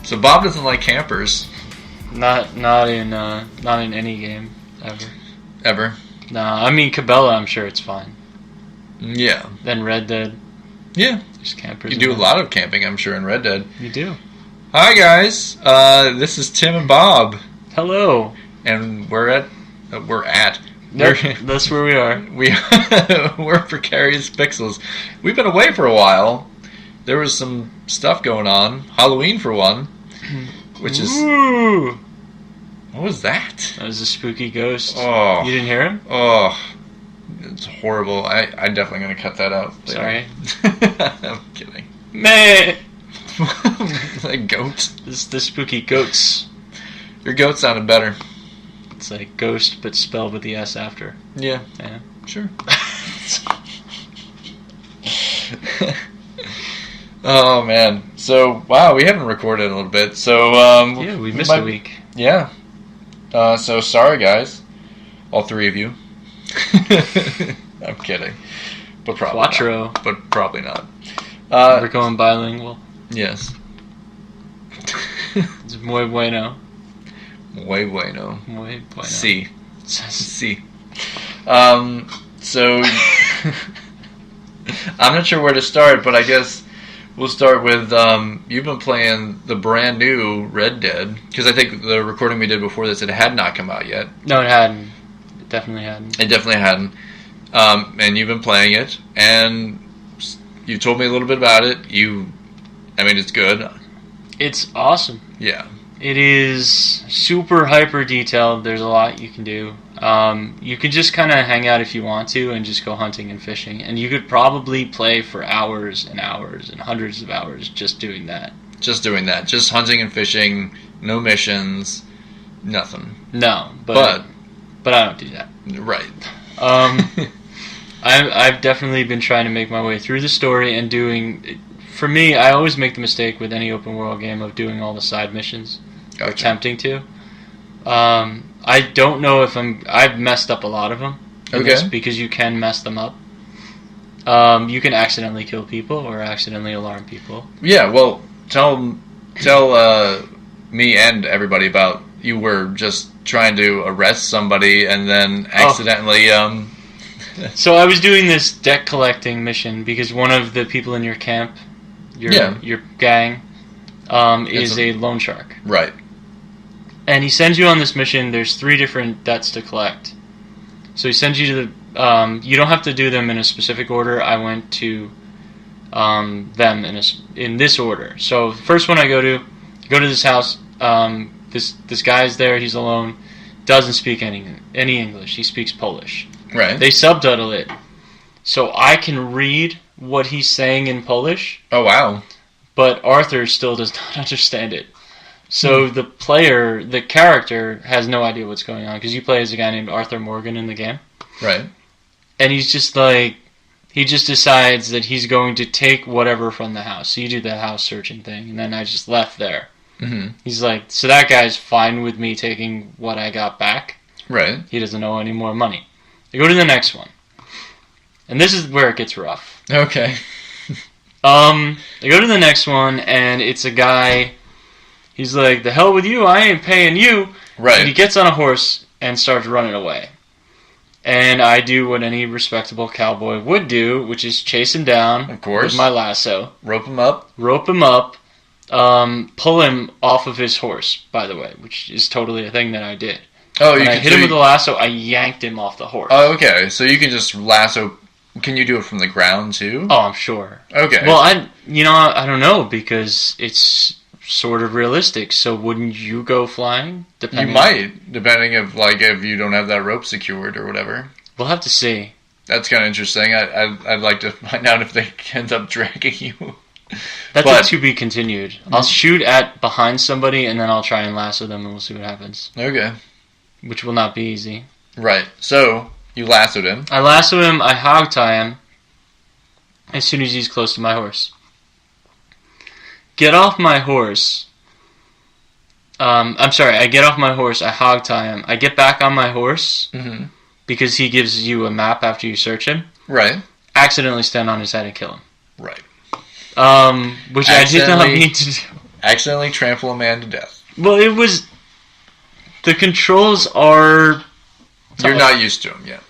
So Bob doesn't like campers. Not in any game ever. Ever? No, I mean Cabela. I'm sure it's fine. Yeah. Then Red Dead. Yeah. There's campers. You do a lot of camping, I'm sure, in Red Dead. You do. Hi guys. This is Tim and Bob, Hello. and we're at. Nope, that's where we are. We're Precarious Pixels. We've been away for a while. There was some stuff going on. Halloween for one, which is. Ooh. What was that? That was a spooky ghost. Oh. You didn't hear him? Oh, it's horrible. I'm definitely going to cut that out. Sorry. I'm kidding. Meh. Like goat. This is the spooky goats. Your goat sounded better. It's like ghost, but spelled with the S after. Yeah. Yeah. Sure. Oh man. So wow, we haven't recorded in a little bit. So yeah, we missed a week. Yeah. So sorry guys, all three of you. I'm kidding, but probably Quattro. not. But probably not. We're going bilingual. Yes. It's muy bueno. Muy bueno. Muy bueno. Si. Si. So I'm not sure where to start, but I guess we'll start with you've been playing the brand new Red Dead, because I think the recording we did before this, it had not come out yet. No, it hadn't. It definitely hadn't. It definitely hadn't. And you've been playing it, and you told me a little bit about it. I mean, it's good. It's awesome. Yeah. It is super hyper detailed. There's a lot you can do. You can just kind of hang out if you want to and just go hunting and fishing. And you could probably play for hours and hours and hundreds of hours just doing that. Just doing that. Just hunting and fishing. No missions. Nothing. No, but I don't do that. Right. I've definitely been trying to make my way through the story and doing... For me, I always make the mistake with any open world game of doing all the side missions. Gotcha. Or attempting to. I don't know if I've messed up a lot of them. Okay. Because you can mess them up. You can accidentally kill people or accidentally alarm people. Yeah, well, tell me and everybody about you were just trying to arrest somebody and then accidentally... So I was doing this deck collecting mission because one of the people in your camp, your gang, is a loan shark. Right. And he sends you on this mission. There's 3 different debts to collect. So he sends you to the... you don't have to do them in a specific order. I went to them in this order. So the first one I go to this house. This guy's there. He's alone. Doesn't speak any English. He speaks Polish. Right. They subtitle it. So I can read what he's saying in Polish. Oh, wow. But Arthur still does not understand it. So the character, has no idea what's going on, because you play as a guy named Arthur Morgan in the game. Right. And he's just like, he just decides that he's going to take whatever from the house. So you do the house searching thing, and then I just left there. Mm-hmm. He's like, so that guy's fine with me taking what I got back. Right. He doesn't owe any more money. I go to the next one. And this is where it gets rough. Okay. I go to the next one, and it's a guy... He's like, the hell with you, I ain't paying you. Right. And he gets on a horse and starts running away. And I do what any respectable cowboy would do, which is chase him down. Of course. With my lasso. Rope him up. Pull him off of his horse, by the way, which is totally a thing that I did. Oh, when I hit him with the lasso, I yanked him off the horse. Oh, okay. So you can just lasso... Can you do it from the ground, too? Oh, I'm sure. Okay. Well, I don't know, because it's... sort of realistic. So wouldn't you go flying? You might, depending if you don't have that rope secured or whatever. We'll have to see. That's kind of interesting. I'd like to find out if they end up dragging you. That's to be continued. I'll shoot behind somebody and then I'll try and lasso them and we'll see what happens. Okay. Which will not be easy. Right. So you lassoed him. I lasso him. I hog tie him as soon as he's close to my horse. Get off my horse. I get off my horse, I hog tie him. I get back on my horse, because he gives you a map after you search him. Right. Accidentally stand on his head and kill him. Right. Which I did not mean to do. accidentally trample a man to death. Well, it was... The controls are... You're not used to them yet.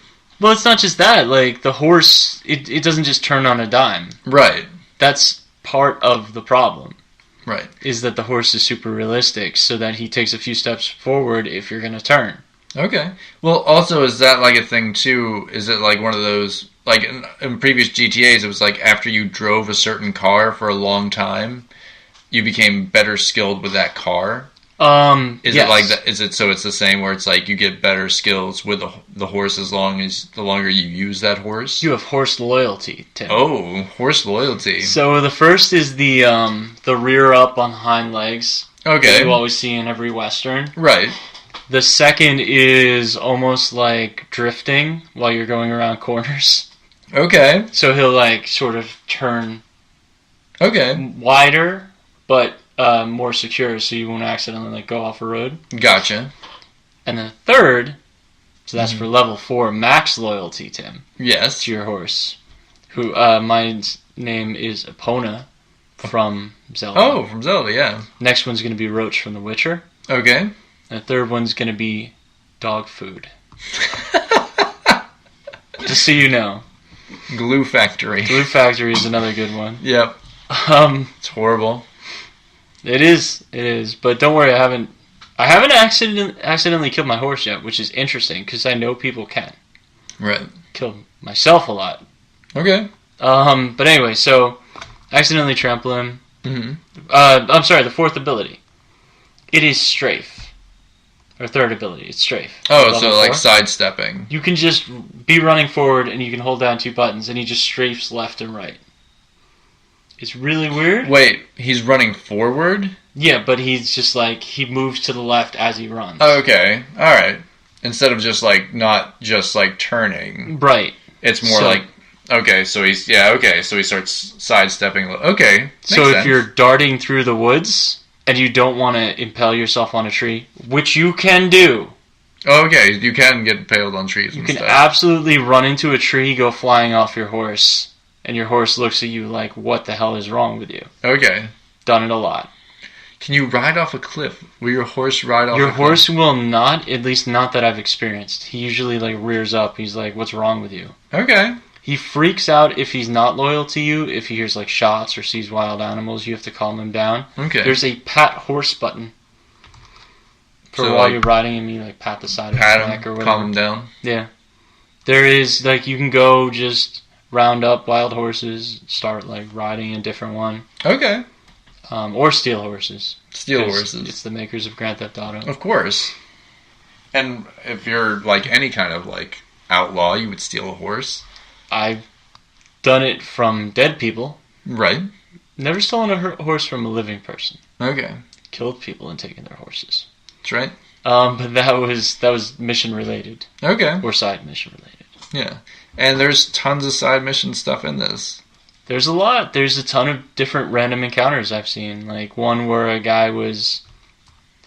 Well, it's not just that. Like, the horse, it doesn't just turn on a dime. Right. That's part of the problem. Right. Is that the horse is super realistic, so that he takes a few steps forward if you're going to turn. Okay. Well, also, is that like a thing, too? Is it like one of those... Like, in previous GTAs, it was like after you drove a certain car for a long time, you became better skilled with that car? Is yes. it like that? Is it so it's the same where it's like you get better skills with the horse the longer you use that horse? You have horse loyalty, Tim. Oh, horse loyalty. So the first is the rear up on hind legs. Okay. That you always see in every Western. Right. The second is almost like drifting while you're going around corners. Okay. So he'll like sort of turn wider, but more secure, so you won't accidentally like go off a road. Gotcha. And the third, so that's for level 4, max loyalty, Tim. Yes. To your horse. Who mine's name is Epona from Zelda. Oh, from Zelda, yeah. Next one's going to be Roach from The Witcher. Okay. And the third one's going to be Dog Food. Just so you know. Glue Factory. Glue Factory is another good one. Yep. It's horrible. It is, but don't worry, I haven't accidentally killed my horse yet, which is interesting because I know people can. Right. Killed myself a lot. Okay. But anyway, so accidentally trample him. Mm-hmm. I'm sorry, the fourth ability. It is strafe. Or third ability, it's strafe. Oh, Level so 4. like sidestepping. You can just be running forward and you can hold down 2 buttons and he just strafes left and right. It's really weird. Wait, he's running forward? Yeah, but he's just like, he moves to the left as he runs. Okay, alright. Instead of just like, not just like turning. Right. It's more like, okay, so he starts sidestepping. Okay, so sense. If you're darting through the woods and you don't want to impale yourself on a tree, which you can do. Okay, you can get impaled on trees You and can stuff. absolutely run into a tree, go flying off your horse, and your horse looks at you like, what the hell is wrong with you? Okay. Done it a lot. Can you ride off a cliff? Will your horse ride off Your a cliff? horse will not, at least not that I've experienced. He usually like rears up. He's like, what's wrong with you? Okay. He freaks out if he's not loyal to you. If he hears like shots or sees wild animals, you have to calm him down. Okay. There's a pat horse button. For So, while like, you're riding him, you like pat the side of his pat neck or him, whatever. calm him down. Yeah. There is, like, you can go just round up wild horses, start like riding a different one. Okay. Or steal horses. Steal horses. It's the makers of Grand Theft Auto. Of course. And if you're like any kind of like outlaw, you would steal a horse. I've done it from dead people. Right. Never stolen a horse from a living person. Okay. Killed people and taken their horses. That's right. But that was mission related. Okay. Or side mission related. Yeah. And there's tons of side mission stuff in this. There's a lot. There's a ton of different random encounters I've seen. Like one where a guy was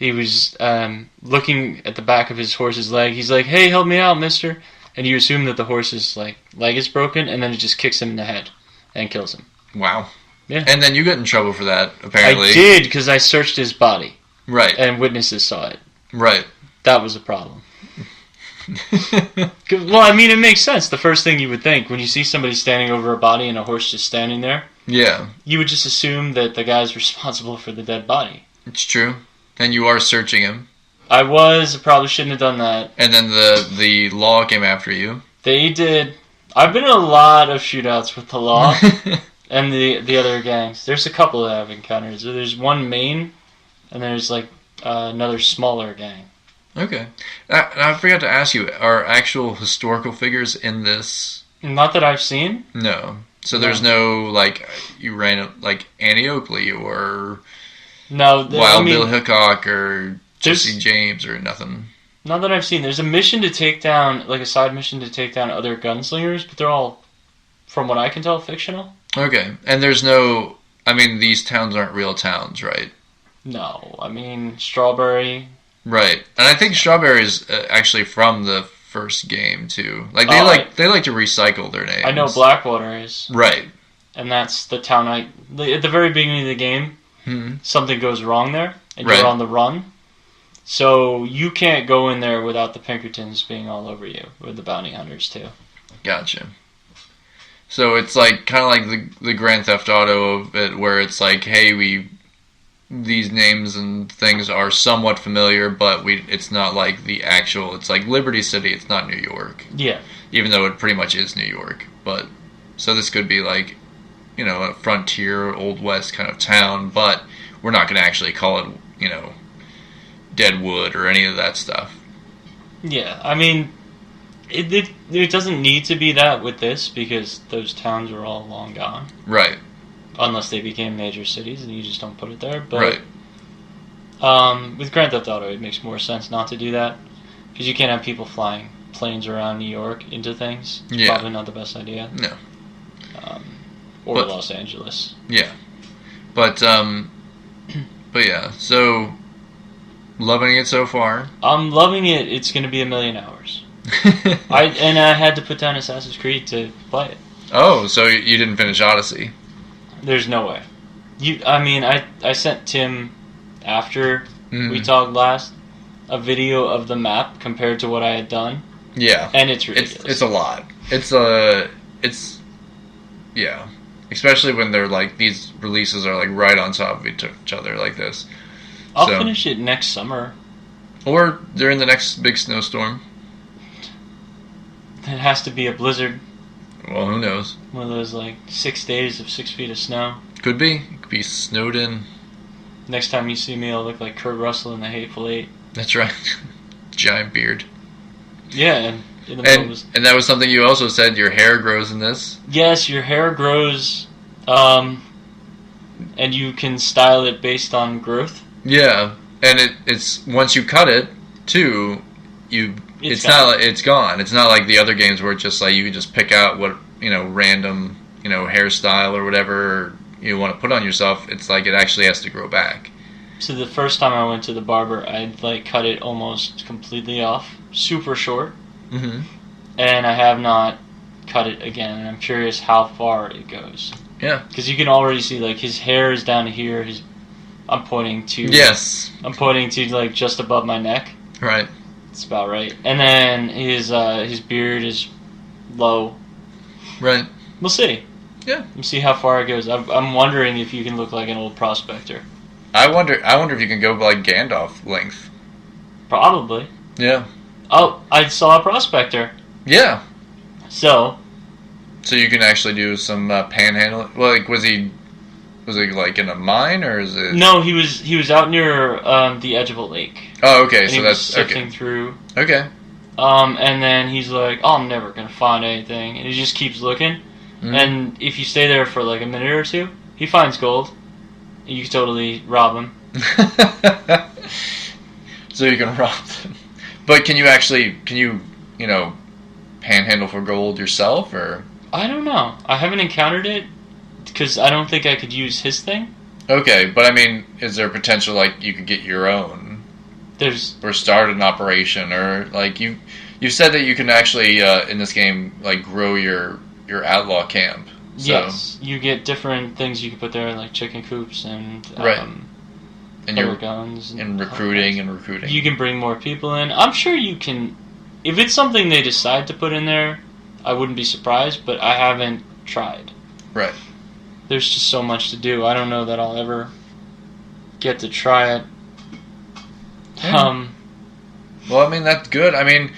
looking at the back of his horse's leg. He's like, "Hey, help me out, mister." And you assume that the horse's like leg is broken, and then it just kicks him in the head and kills him. Wow. Yeah. And then you got in trouble for that, apparently. I did, because I searched his body. Right. And witnesses saw it. Right. That was a problem. Well, I mean, it makes sense. The first thing you would think when you see somebody standing over a body and a horse just standing there, yeah, you would just assume that the guy's responsible for the dead body. It's true. And you are searching him. I probably shouldn't have done that. And then the law came after you. They did. I've been in a lot of shootouts with the law and the other gangs. There's a couple that I've encountered. So there's one main, and there's like another smaller gang. Okay. I forgot to ask you, are actual historical figures in this? Not that I've seen. No. So there's no, like, you ran, like, Annie Oakley or Wild Bill Hickok or Jesse James or nothing. Not that I've seen. There's a mission to take down, like a side mission to take down other gunslingers, but they're all, from what I can tell, fictional. Okay. And there's no, I mean, these towns aren't real towns, right? No. I mean, Strawberry. Right. And I think Strawberry is actually from the first game, too. Like, they like to recycle their names. I know Blackwater is. Right. And that's the town at the very beginning of the game, something goes wrong there, and Right. you're on the run. So you can't go in there without the Pinkertons being all over you, or the bounty hunters too. Gotcha. So it's like kind of like the Grand Theft Auto of it, where it's like, hey, these names and things are somewhat familiar, but it's not like the actual. It's like Liberty City. It's not New York, Yeah. even though it pretty much is New York. But so this could be like, a frontier, Old West kind of town, but we're not going to actually call it, Deadwood or any of that stuff. Yeah, I mean, it doesn't need to be that with this, because those towns are all long gone. Right. Unless they became major cities and you just don't put it there. But Right. With Grand Theft Auto, it makes more sense not to do that, because you can't have people flying planes around New York into things. It's Yeah. probably not the best idea. No. Or But- Los Angeles. Yeah. But yeah, so loving it so far. I'm loving it. It's going to be 1,000,000 hours. I had to put down Assassin's Creed to play it. Oh, so you didn't finish Odyssey. There's no way. I sent Tim, after Mm. we talked last, a video of the map compared to what I had done, Yeah. and it's ridiculous. It's a lot. Yeah. Especially when they're like, these releases are like right on top of each other like this. I'll so- finish it next summer. Or during the next big snowstorm. It has to be a blizzard. Well, who knows? One of those, 6 days of 6 feet of snow. Could be. It could be snowed in. Next time you see me, I'll look like Kurt Russell in The Hateful Eight. That's right. Giant beard. Yeah, and in the middle was... And that was something you also said, your hair grows in this. Yes, your hair grows, and you can style it based on growth. Yeah. And it's once you cut it, too, it's gone. not like it's gone. It's not like the other games where it's just like you can just pick out what, random, hairstyle or whatever you want to put on yourself. It's like it actually has to grow back. So the first time I went to the barber, I'd cut it almost completely off, super short, Mm-hmm. and I have not cut it again. And I'm curious how far it goes. Yeah. Because you can already see his hair is down to here. I'm pointing to Yes. just above my neck. Right. It's about right. And then his beard is low. Right. We'll see. Yeah. We'll see how far it goes. I'm wondering if you can look like an old prospector. I wonder if you can go like Gandalf length. Probably. Yeah. Oh, I saw a prospector. Yeah. So So you can actually do some panhandling. Well, was he like in a mine or is it? no, he was out near the edge of a lake. Oh, okay. And So he was that's sifting okay. through. Okay. And then he's like, "Oh, I'm never gonna find anything," and he just keeps looking. Mhm. And if you stay there for a minute or two, he finds gold. You can totally rob him. So you can rob them. But can you panhandle for gold yourself or? I don't know. I haven't encountered it because I don't think I could use his thing. Okay, but I mean, is there potential like you could get your own or start an operation or like you said that you can actually in this game like grow your outlaw camp. So, yes, you get different things you can put there, like chicken coops and Right. And your you're guns and recruiting. You can bring more people in. I'm sure you can. If it's something they decide to put in there, I wouldn't be surprised. But I haven't tried. Right. There's just so much to do. I don't know that I'll ever get to try it. Yeah. Well, I mean that's good. I mean,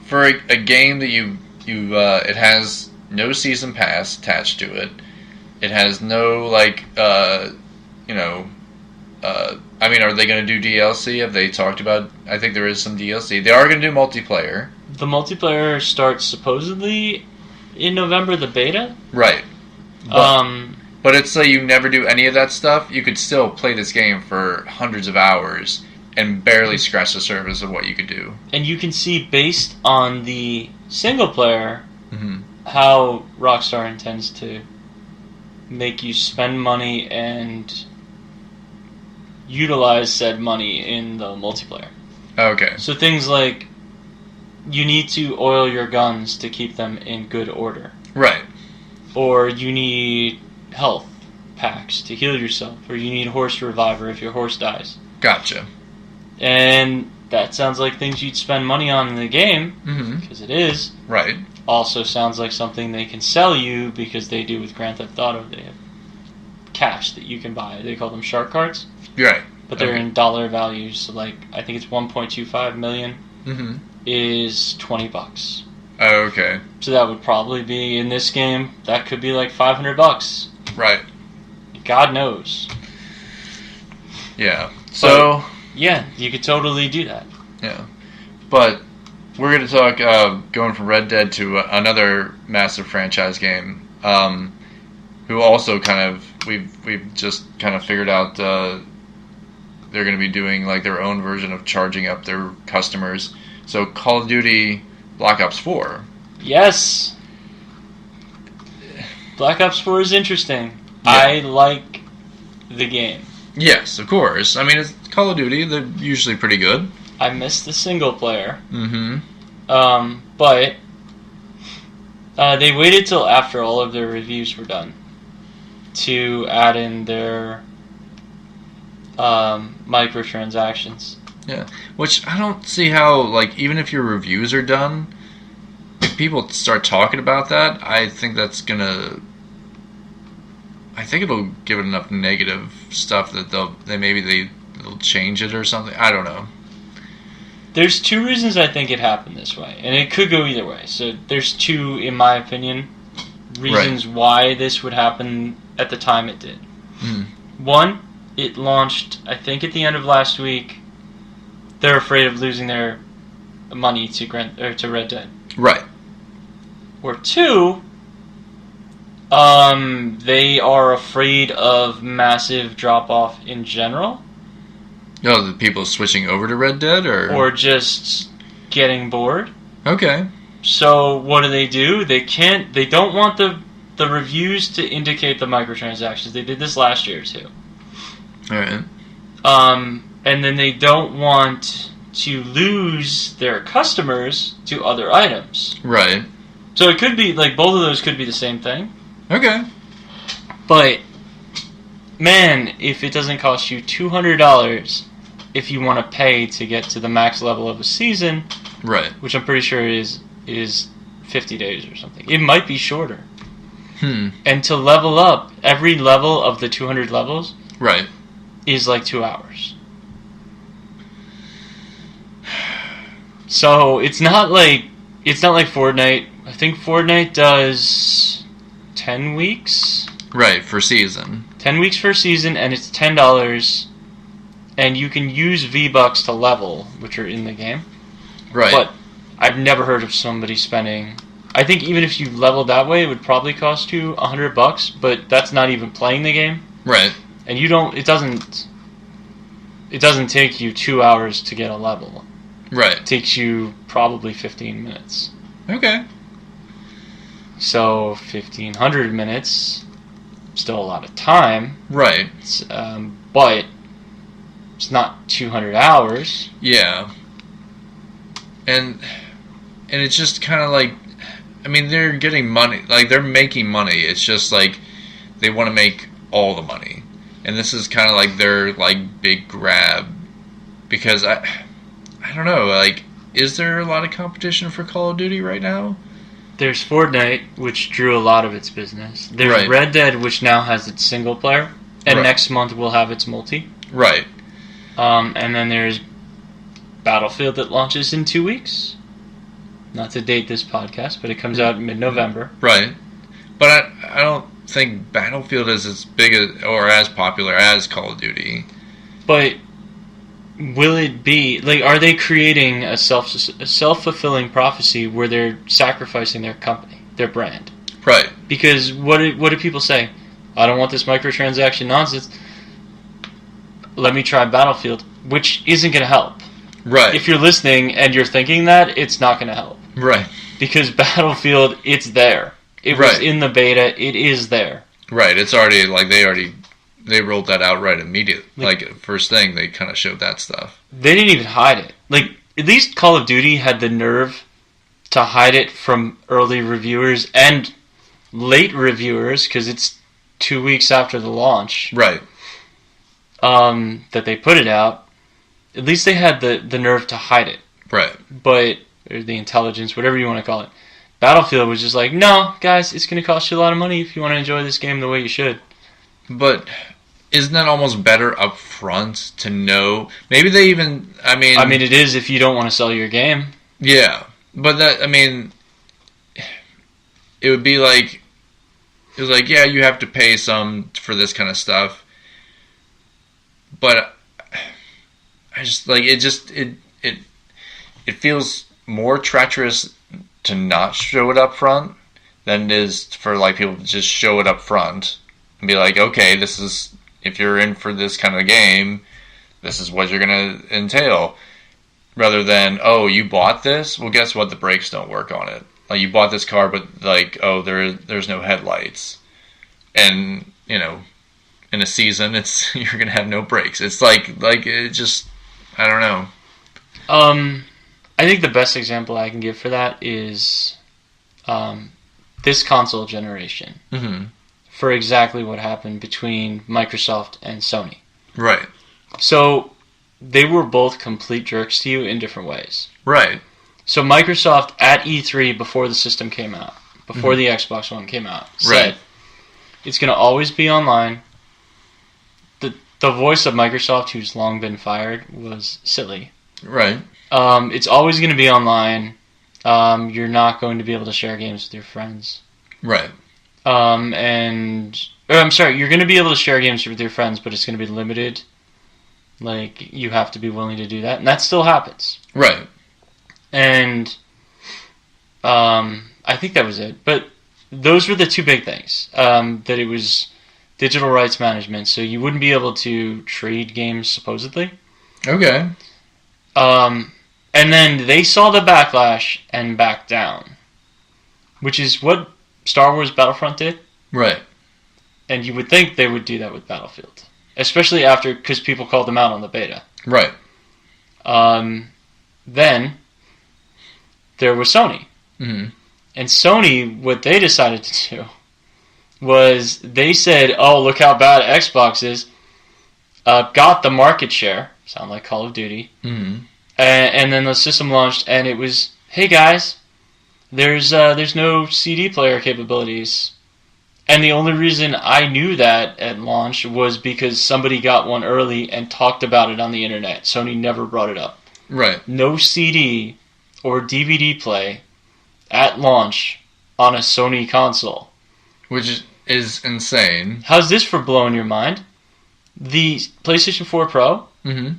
for a game that you it has no season pass attached to it. It has no I mean, are they going to do DLC? Have they talked about? I think there is some DLC. They are going to do multiplayer. The multiplayer starts supposedly in November. The beta. Right. But it's like you never do any of that stuff. You could still play this game for hundreds of hours and barely scratch the surface of what you could do. And you can see, based on the single player, Mm-hmm. how Rockstar intends to make you spend money and utilize said money in the multiplayer. Okay. So things like you need to oil your guns to keep them in good order. Right. Or you need health packs to heal yourself, or you need Horse Reviver if your horse dies. Gotcha. And that sounds like things you'd spend money on in the game, because Mm-hmm. it is. Right. Also sounds like something they can sell you, because they do with Grand Theft Auto. They have cash that you can buy. They call them shark cards. Right. But they're Okay. in dollar values, so like I think it's 1.25 million Mm-hmm. is $20. Oh, okay. So that would probably be in this game. That could be like $500. Right. God knows. Yeah. So Yeah, you could totally do that. yeah, but we're going to talk going from Red Dead to another massive franchise game. Who also kind of we've just kind of figured out they're going to be doing like their own version of charging up their customers. So Call of Duty Black Ops 4. Yes. Black Ops 4 is interesting. Yeah. I like the game. Yes, of course. I mean, it's Call of Duty. They're usually pretty good. I miss the single player. Mm-hmm. But they waited till after all of their reviews were done to add in their microtransactions. Yeah, which I don't see how, like, even if your reviews are done, if people start talking about that, I think that's gonna... I think it'll give it enough negative stuff that they'll change it or something. I don't know. There's two reasons I think it happened this way, and it could go either way. So there's two, in my opinion, reasons why this would happen at the time it did. Mm. One, it launched, I think, at the end of last week. They're afraid of losing their money to Red Dead. Right. Or two, they are afraid of massive drop-off in general. No, the people switching over to Red Dead, Or just getting bored. Okay. So what do? They don't want the reviews to indicate the microtransactions. They did this last year too. Alright. And then they don't want to lose their customers to other items. Right. So it could be, like, both of those could be the same thing. Okay. But, man, if it doesn't cost you $200 if you want to pay to get to the max level of a season, Right. which I'm pretty sure is 50 days or something. It might be shorter. And to level up, every level of the 200 levels Right. is like 2 hours. So it's not like Fortnite. I think Fortnite does 10 weeks. Right, for season. 10 weeks for a season, and it's $10, and you can use V-Bucks to level, which are in the game. Right. But I've never heard of somebody spending... I think even if you leveled that way, it would probably cost you $100, but that's not even playing the game. Right. And you don't... It doesn't take you 2 hours to get a level. Right. It takes you probably 15 minutes. Okay. So 1,500 minutes, still a lot of time. Right. But it's not 200 hours. Yeah. And it's just kind of like, I mean, they're getting money, like they're making money. It's just like they want to make all the money, and this is kind of like their like big grab, because I don't know, like, is there a lot of competition for Call of Duty right now? There's Fortnite, which drew a lot of its business. There's Right. Red Dead, which now has its single player, and Right. next month will have its multi. Right. And then there's Battlefield that launches in 2 weeks. Not to date this podcast, but it comes out in mid-November. Right. But I don't think Battlefield is as big as, or as popular as Call of Duty. But will it be, like, are they creating a self-fulfilling prophecy where they're sacrificing their company, their brand? Right. Because what do people say? I don't want this microtransaction nonsense. Let me try Battlefield, which isn't going to help. Right. If you're listening and you're thinking that, it's not going to help. Right. Because Battlefield, it's there. It was in the beta. It is there. Right. It's already, like, they rolled that out right immediately. Like, first thing, they kind of showed that stuff. They didn't even hide it. Like, at least Call of Duty had the nerve to hide it from early reviewers and late reviewers, because it's 2 weeks after the launch, Right. that they put it out, at least they had the nerve to hide it. Right. But, or the intelligence, whatever you want to call it. Battlefield was just like, no, guys, it's going to cost you a lot of money if you want to enjoy this game the way you should. But isn't that almost better up front to know? Maybe they even, I mean, it is if you don't want to sell your game. Yeah. But that, I mean, it would be like, it was like, yeah, you have to pay some for this kind of stuff. But I just, like, it feels more treacherous to not show it up front than it is for, like, people to just show it up front and be like, okay, this is, if you're in for this kind of game, this is what you're going to entail. Rather than, oh, you bought this? Well, guess what? The brakes don't work on it. Like, you bought this car, but, like, oh, there's no headlights. And, you know, in a season, you're going to have no brakes. It's like, it just, I don't know. I think the best example I can give for that is this console generation. Mm-hmm. For exactly what happened between Microsoft and Sony. Right. So they were both complete jerks to you in different ways. Right. So Microsoft at E3 before the system came out, before the Xbox One came out, said Right. it's going to always be online. The voice of Microsoft, who's long been fired, was silly. Right. It's always going to be online. You're not going to be able to share games with your friends. Right. I'm sorry, you're going to be able to share games with your friends, but it's going to be limited. Like, you have to be willing to do that, and that still happens. Right. And I think that was it. But those were the two big things. That it was digital rights management, so you wouldn't be able to trade games, supposedly. Okay. And then they saw the backlash and backed down, which is what Star Wars Battlefront did. Right. And you would think they would do that with Battlefield. Especially after, because people called them out on the beta. Right. Then, there was Sony. Mm-hmm. And Sony, what they decided to do was they said, oh, look how bad Xbox is. Got the market share. Sound like Call of Duty. Mm-hmm. And then the system launched, and it was, hey guys, there's no CD player capabilities. And the only reason I knew that at launch was because somebody got one early and talked about it on the internet. Sony never brought it up. Right. No CD or DVD play at launch on a Sony console. Which is insane. How's this for blowing your mind? The PlayStation 4 Pro, Mm-hmm.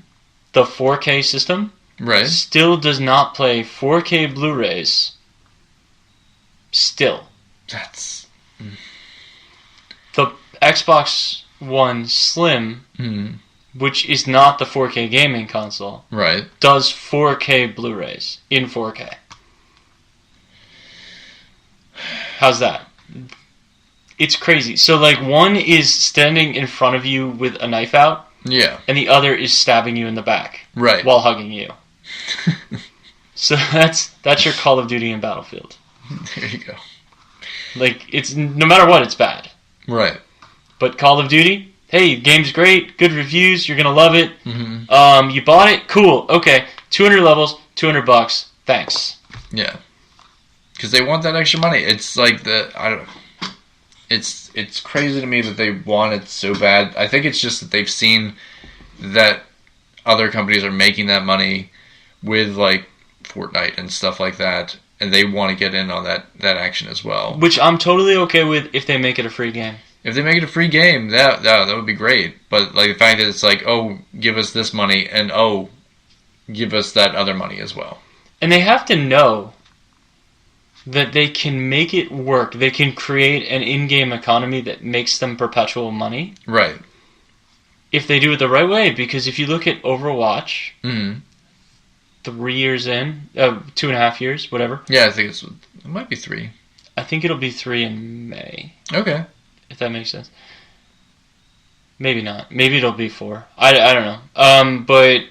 the 4K system, Right. still does not play 4K Blu-rays. Still. That's... The Xbox One Slim, Mm-hmm. which is not the 4K gaming console, Right. does 4K Blu-rays in 4K. How's that? It's crazy. So, like, one is standing in front of you with a knife out, Yeah. and the other is stabbing you in the back Right. while hugging you. So that's your Call of Duty and Battlefield. There you go. Like, it's no matter what, it's bad. Right. But Call of Duty, hey, game's great, good reviews, you're gonna love it. Mm-hmm. You bought it, cool, okay, 200 levels, $200, thanks. Yeah. Because they want that extra money. It's like it's crazy to me that they want it so bad. I think it's just that they've seen that other companies are making that money with, like, Fortnite and stuff like that, and they want to get in on that action as well. Which I'm totally okay with if they make it a free game. If they make it a free game, that would be great. But, like, the fact that it's like, oh, give us this money, and oh, give us that other money as well. And they have to know that they can make it work. They can create an in-game economy that makes them perpetual money. Right. If they do it the right way. Because if you look at Overwatch, Mm-hmm. 3 years in, 2.5 years, whatever. Yeah, I think it might be 3. I think it'll be 3 in May. Okay. If that makes sense. Maybe not. Maybe it'll be 4. I don't know. But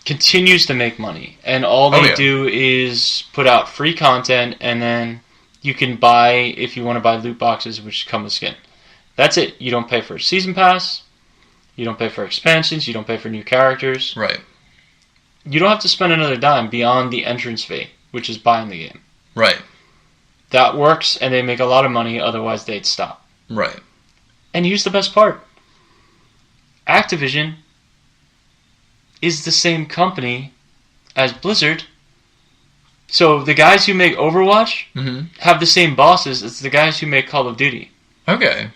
continues to make money. And all they do is put out free content, and then you can buy, if you want to buy loot boxes, which come with skin. That's it. You don't pay for a season pass. You don't pay for expansions. You don't pay for new characters. Right. You don't have to spend another dime beyond the entrance fee, which is buying the game. Right. That works, and they make a lot of money. Otherwise, they'd stop. Right. And here's the best part. Activision is the same company as Blizzard. So the guys who make Overwatch have the same bosses as the guys who make Call of Duty. Okay.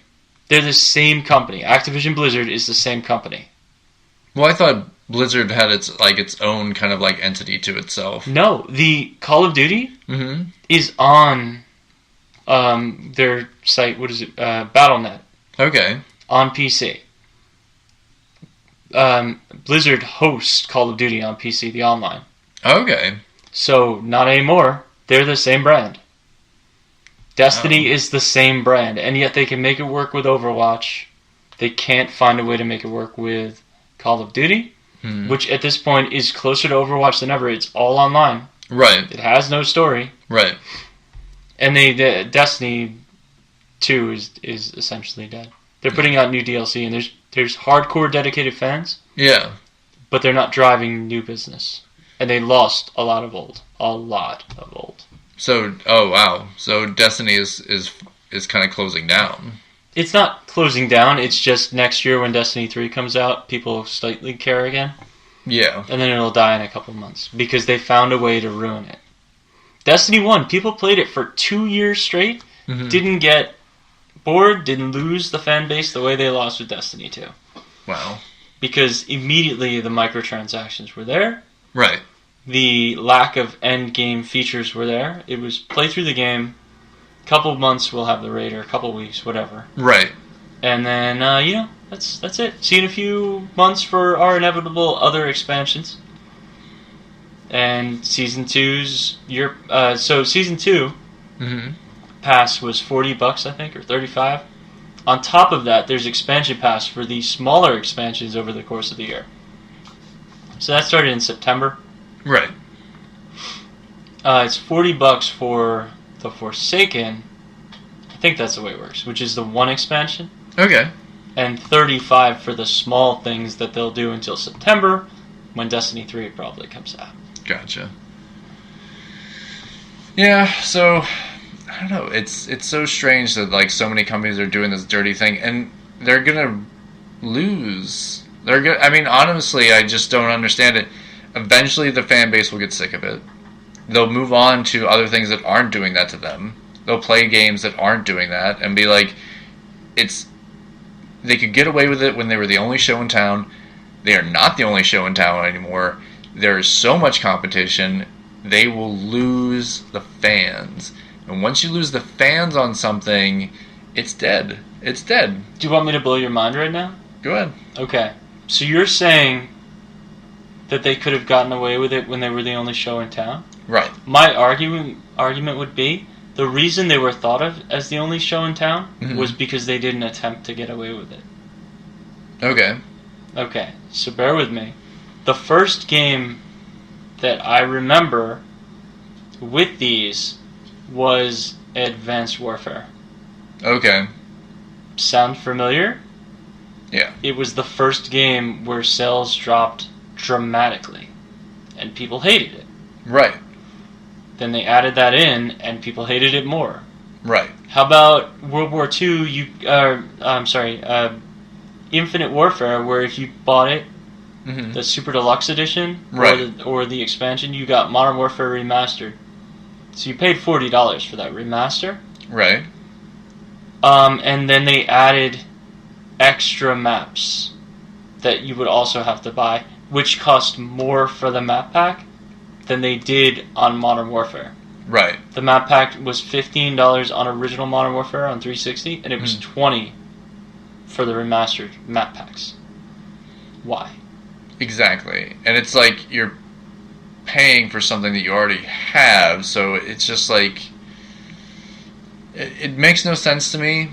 They're the same company. Activision Blizzard is the same company. Well, I thought Blizzard had its own kind of like entity to itself. No, the Call of Duty is on their site. What is it? Battle.net. Okay. On PC. Blizzard hosts Call of Duty on PC, the online. Okay. So, not anymore. They're the same brand. Destiny is the same brand, and yet they can make it work with Overwatch. They can't find a way to make it work with Call of Duty, which at this point is closer to Overwatch than ever. It's all online. Right. It has no story. Right. And Destiny 2 is essentially dead. They're putting out new DLC, and there's hardcore dedicated fans. Yeah. But they're not driving new business. And they lost a lot of old. A lot of old. So, oh wow. So Destiny is kind of closing down. It's not closing down. It's just next year when Destiny 3 comes out, people slightly care again. Yeah. And then it'll die in a couple months. Because they found a way to ruin it. Destiny 1, people played it for 2 years straight. Didn't get bored, didn't lose the fan base the way they lost with Destiny 2. Wow. Because immediately the microtransactions were there. Right. The lack of end game features were there. It was play through the game. Couple of months we'll have the raid, or a couple of weeks, whatever. Right. And then that's it. See you in a few months for our inevitable other expansions. And season 2's so season 2 pass was $40, I think, or $35. On top of that, there's expansion pass for the smaller expansions over the course of the year. So that started in September. Right. It's $40 for the Forsaken. I think that's the way it works, which is the one expansion. Okay. And $35 for the small things that they'll do until September, when Destiny 3 probably comes out. Gotcha. Yeah, so I don't know. It's so strange that like so many companies are doing this dirty thing, and they're gonna lose. I mean, honestly, I just don't understand it. Eventually, the fan base will get sick of it. They'll move on to other things that aren't doing that to them. They'll play games that aren't doing that and be like, they could get away with it when they were the only show in town. They are not the only show in town anymore. There is so much competition. They will lose the fans. And once you lose the fans on something, it's dead. It's dead. Do you want me to blow your mind right now? Go ahead. Okay. So you're saying that they could have gotten away with it when they were the only show in town? Right. My argument would be the reason they were thought of as the only show in town was because they didn't attempt to get away with it. Okay. Okay, so bear with me. The first game that I remember with these was Advanced Warfare. Okay. Sound familiar? Yeah. It was the first game where sales dropped dramatically, and people hated it. Right. Then they added that in, and people hated it more. Right. How about World War II? Infinite Warfare, where if you bought it, the Super Deluxe Edition, right, or the expansion, you got Modern Warfare Remastered. So you paid $40 for that remaster. Right. And then they added extra maps that you would also have to buy, which cost more for the map pack than they did on Modern Warfare. Right. The map pack was $15 on original Modern Warfare on 360, and it was $20 for the remastered map packs. Why? Exactly. And it's like you're paying for something that you already have, so it's just like it makes no sense to me.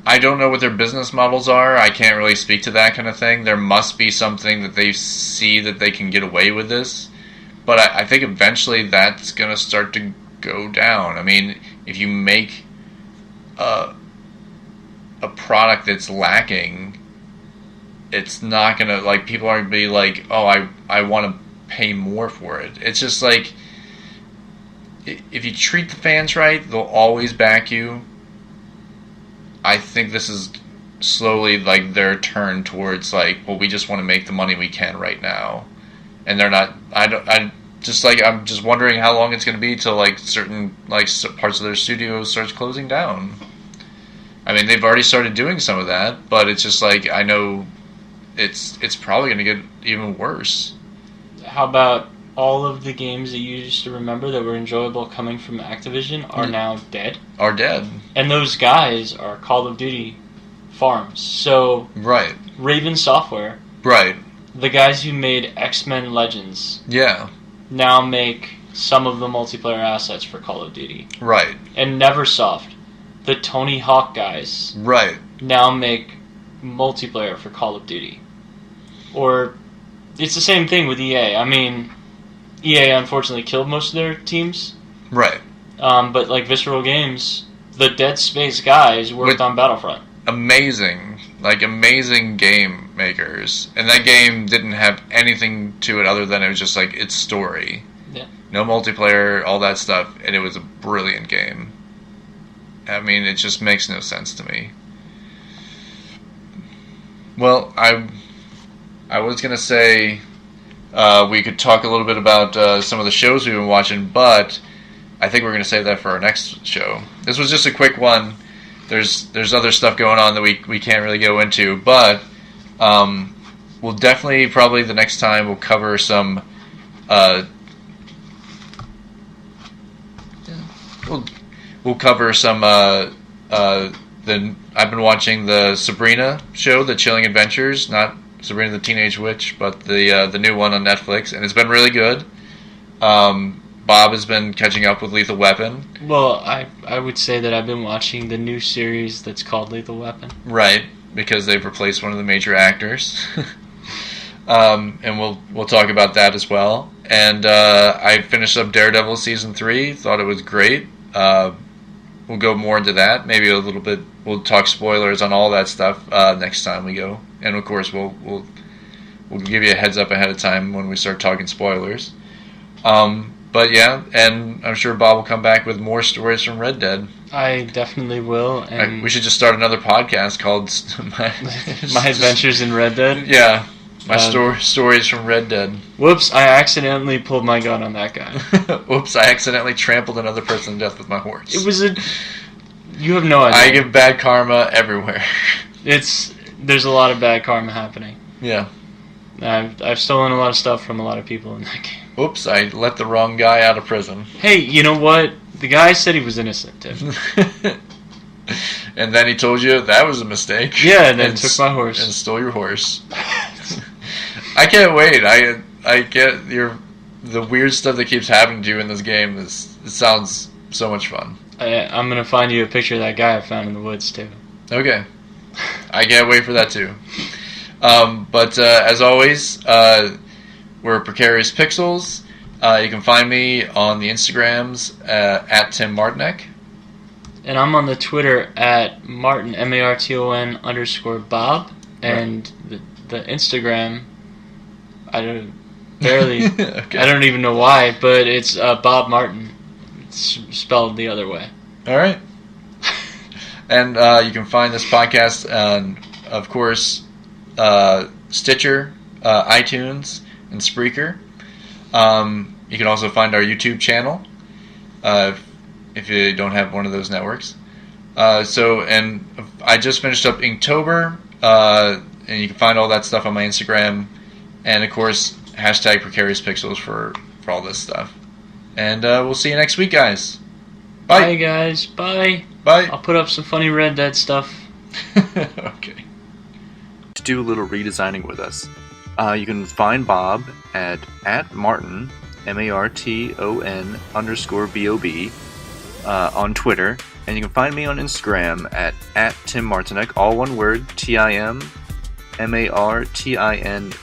I don't know what their business models are. I can't really speak to that kind of thing. There must be something that they see that they can get away with this. But I think eventually that's going to start to go down. I mean, if you make a product that's lacking, it's not gonna, like, people aren't gonna be like, oh, I want to pay more for it. It's just like, if you treat the fans right, they'll always back you. I think this is slowly like their turn towards like, well, we just want to make the money we can right now, and they're not. I'm just wondering how long it's going to be till like certain like parts of their studios starts closing down. I mean, they've already started doing some of that, but it's just like, I know it's probably going to get even worse. How about all of the games that you used to remember that were enjoyable coming from Activision are now dead? Are dead. And those guys are Call of Duty farms. So, right. Raven Software, right, the guys who made X-Men Legends, yeah, now make some of the multiplayer assets for Call of Duty. Right. And Neversoft, the Tony Hawk guys, right, now make multiplayer for Call of Duty. Or, it's the same thing with EA. I mean, EA unfortunately killed most of their teams. Right. But like Visceral Games, the Dead Space guys worked on Battlefront. Amazing game makers. And that game didn't have anything to it other than it was just like its story. Yeah. No multiplayer, all that stuff, and it was a brilliant game. I mean, it just makes no sense to me. Well, I was going to say we could talk a little bit about some of the shows we've been watching, but I think we're going to save that for our next show. This was just a quick one. There's other stuff going on that we can't really go into, but we'll definitely, probably the next time, we'll cover some we'll cover some I've been watching the Sabrina show, The Chilling Adventures, not Sabrina the Teenage Witch, but the new one on Netflix, and it's been really good. Bob has been catching up with Lethal Weapon. Well, I would say that I've been watching the new series that's called Lethal Weapon. Right, because they've replaced one of the major actors. And we'll talk about that as well. And I finished up Daredevil Season 3, thought it was great. We'll go more into that, maybe a little bit. We'll talk spoilers on all that stuff next time we go. And of course, we'll give you a heads up ahead of time when we start talking spoilers. But yeah, and I'm sure Bob will come back with more stories from Red Dead. I definitely will. And we should just start another podcast called My Adventures in Red Dead. Yeah, stories from Red Dead. Whoops! I accidentally pulled my gun on that guy. Whoops! I accidentally trampled another person to death with my horse. It was You have no idea. I give bad karma everywhere. There's a lot of bad karma happening. Yeah. I've stolen a lot of stuff from a lot of people in that game. Oops, I let the wrong guy out of prison. Hey, you know what? The guy said he was innocent, Tim. And then he told you that was a mistake. Yeah, and then took my horse. And stole your horse. I can't wait. I get the weird stuff that keeps happening to you in this game. It sounds so much fun. I'm going to find you a picture of that guy I found in the woods, too. Okay. I can't wait for that, too. But as always, we're Precarious Pixels. You can find me on the Instagrams at Tim Martinek. And I'm on the Twitter at Martin, MARTON _Bob. And the Instagram, I don't okay. I don't even know why, but it's Bob Martin. It's spelled the other way. All right. And you can find this podcast on, of course, Stitcher, iTunes, and Spreaker. You can also find our YouTube channel if you don't have one of those networks. And I just finished up Inktober, and you can find all that stuff on my Instagram, and of course hashtag Precarious Pixels for all this stuff. And we'll see you next week, guys. Bye. Bye, guys. Bye. Bye. I'll put up some funny Red Dead stuff. Okay. To do a little redesigning with us, you can find Bob at Martin, MARTON _BOB on Twitter, and you can find me on Instagram at Tim Martinek, all one word, TIM MARTINEC.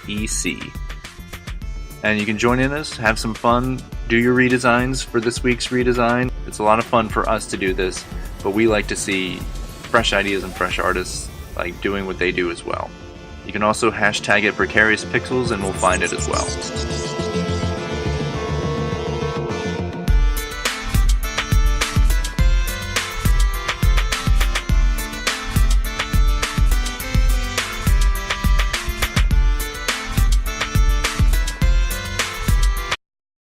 And you can join in us, have some fun, do your redesigns for this week's redesign. It's a lot of fun for us to do this, but we like to see fresh ideas and fresh artists like doing what they do as well. You can also hashtag it Precarious Pixels and we'll find it as well.